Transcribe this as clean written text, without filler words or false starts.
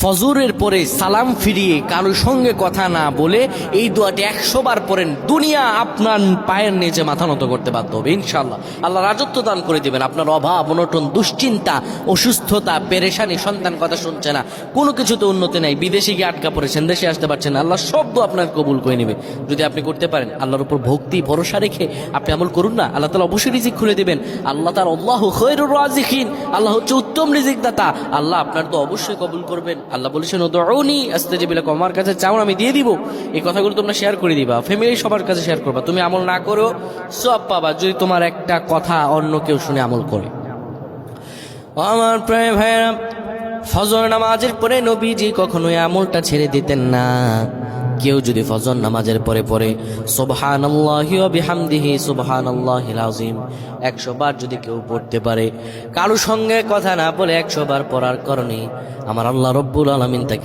ফজরের পরে সালাম ফিরিয়ে কারোর সঙ্গে কথা না বলে এই দোয়াটি 100 বার পড়েন, দুনিয়া আপনার পায়ের নিচে মাথা নত করতে বাধ্য হবে ইনশাআল্লাহ। আল্লাহ রাজত্ব দান করে দিবেন। আপনার অভাব অনটন, দুশ্চিন্তা, অসুস্থতা, পেরেশানি, সন্তান কথা শুনছে না, কোনো কিছুতে উন্নতি নাই, বিদেশে গিয়ে আটকা পড়েছেন, দেশে আসতে পারছেন না, আল্লাহ সব দোয়া আপনার কবুল করে নেবে যদি আপনি করতে পারেন। আল্লাহর উপর ভক্তি ভরসা রেখে আপনি আমল করুন না, আল্লাহ তাআলা অবশ্যই রিজিক খুলে দিবেন। আল্লাহ তাআলা আল্লাহু খায়রুর রাযিকিন, আল্লাহ হচ্ছে উত্তম রিজিক দাতা, আল্লাহ আপনার তো অবশ্যই কবুল করবেন। আল্লাহ বলেছেন উদউনি আস্তাজিব লাকুম, আমার কাছে চাও আমি দিয়ে দিব। এই কথাগুলো তোমরা শেয়ার করে দিবা, ফ্যামিলি সবার কাছে শেয়ার করবা। তুমি আমল না করো সব পাবা যদি তোমার একটা কথা অন্য কেউ শুনে আমল করে। আমার প্রায় ভাইরা, ফজর নামাজের পরে নবীজি কখনো এই আমলটা ছেড়ে দিতেন না। কেউ যদি ফজর নামাজের পরে পরে সুবহানাল্লাহি ওয়া বিহামদিহি সুবহানাল্লাহিল আযীম 100 বার যদি কেউ পড়তে পারে, কারো সঙ্গে কথা না বলে 100 বার পড়ার কারণে আমার আল্লাহ রব্বুল আলামিন তাকে